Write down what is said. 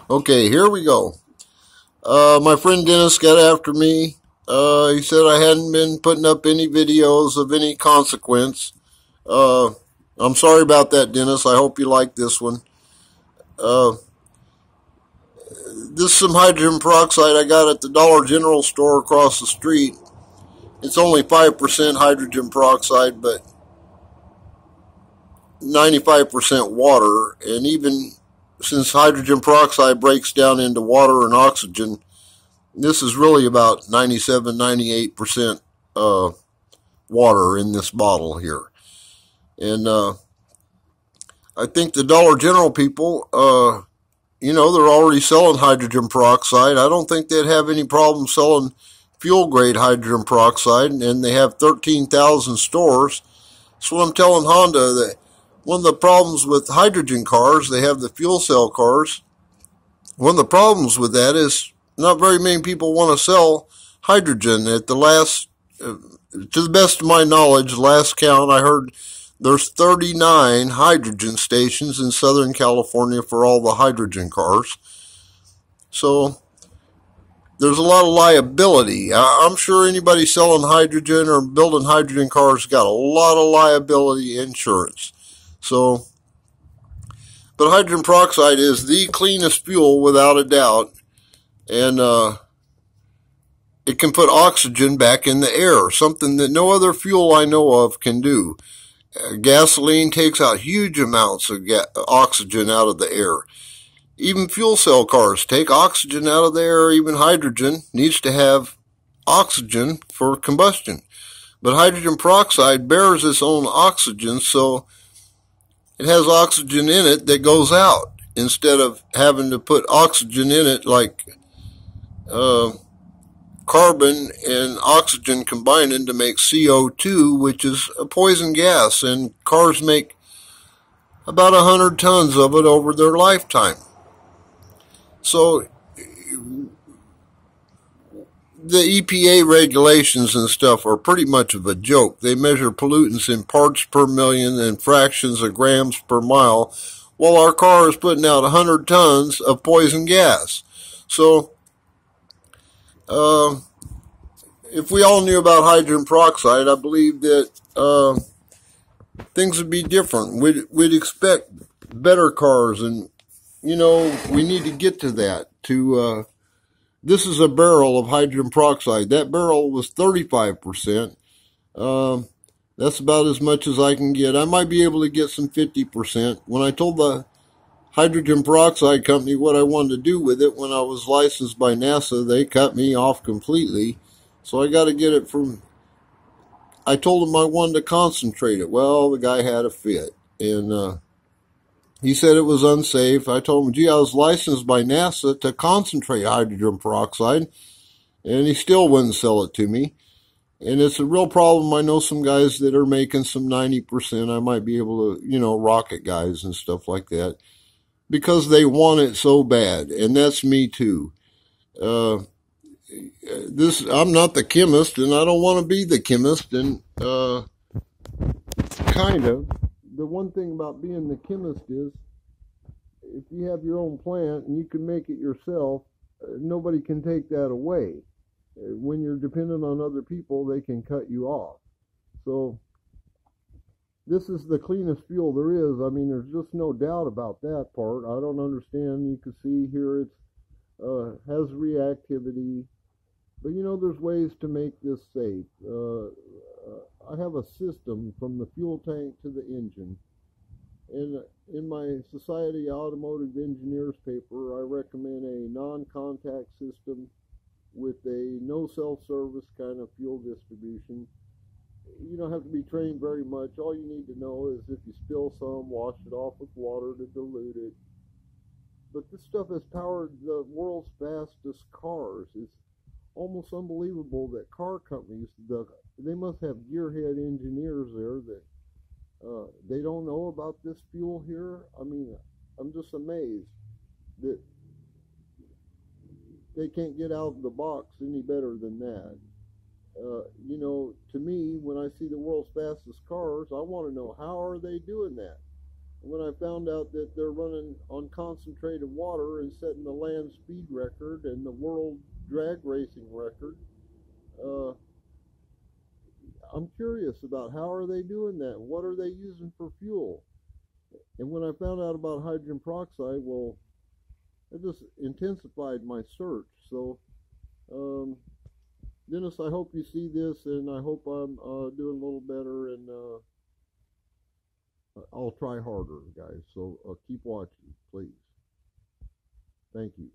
Okay, here we go. My friend Dennis got after me. He said I hadn't been putting up any videos of any consequence. Uh, I'm sorry about that, Dennis. I hope you like this one. Uh, this is some hydrogen peroxide I got at the Dollar General store across the street. It's only 5% hydrogen peroxide, but 95% water. And even since hydrogen peroxide breaks down into water and oxygen, this is really about 97, 98% water in this bottle here. And I think the Dollar General people, they're already selling hydrogen peroxide. I don't think they'd have any problem selling fuel grade hydrogen peroxide, and they have 13,000 stores. So I'm telling Honda that one of the problems with hydrogen cars, they have the fuel cell cars. One of the problems with that is not very many people want to sell hydrogen. At the last, to the best of my knowledge, last count, I heard there's 39 hydrogen stations in Southern California for all the hydrogen cars. So there's a lot of liability. I'm sure anybody selling hydrogen or building hydrogen cars got a lot of liability insurance. So, but hydrogen peroxide is the cleanest fuel without a doubt. And it can put oxygen back in the air, something that no other fuel I know of can do. Gasoline takes out huge amounts of oxygen out of the air. Even fuel cell cars take oxygen out of the air. Even hydrogen needs to have oxygen for combustion. But hydrogen peroxide bears its own oxygen, so it has oxygen in it that goes out instead of having to put oxygen in it like carbon and oxygen combining to make CO2, which is a poison gas, and cars make about 100 tons of it over their lifetime. So the EPA regulations and stuff are pretty much of a joke. They measure pollutants in parts per million and fractions of grams per mile, while our car is putting out 100 tons of poison gas. So if we all knew about hydrogen peroxide, I believe that things would be different. We'd expect better cars, and we need to get to that. This is a barrel of hydrogen peroxide. That barrel was 35%. That's about as much as I can get. I might be able to get some 50%. When I told the hydrogen peroxide company what I wanted to do with it when I was licensed by NASA, they cut me off completely. So I got to get it from, I told them I wanted to concentrate it. Well, the guy had a fit, and he said it was unsafe. I told him, gee, I was licensed by NASA to concentrate hydrogen peroxide, and he still wouldn't sell it to me. And it's a real problem. I know some guys that are making some 90%. I might be able to, rocket guys and stuff like that, because they want it so bad. And that's me too. I'm not the chemist, and I don't want to be the chemist. And kind of. The one thing about being the chemist is, if you have your own plant and you can make it yourself, nobody can take that away. When you're dependent on other people, they can cut you off. So this is the cleanest fuel there is. I mean, there's just no doubt about that part. I don't understand. You can see here it has reactivity. But there's ways to make this safe. I have a system from the fuel tank to the engine. And in my Society of Automotive Engineers paper, I recommend a non-contact system with a no self-service kind of fuel distribution. You don't have to be trained very much. All you need to know is if you spill some, wash it off with water to dilute it. But this stuff has powered the world's fastest cars. It's almost unbelievable that car companies, they must have gearhead engineers there that they don't know about this fuel here. I mean, I'm just amazed that they can't get out of the box any better than that. To me, when I see the world's fastest cars, I want to know, how are they doing that? when I found out that they're running on concentrated water and setting the land speed record and the world drag racing record. Uh, I'm curious about how are they doing that? What are they using for fuel? And when I found out about hydrogen peroxide, well, it just intensified my search. So, um, Dennis, I hope you see this, and I hope I'm doing a little better, and I'll try harder, guys. So keep watching, please. Thank you.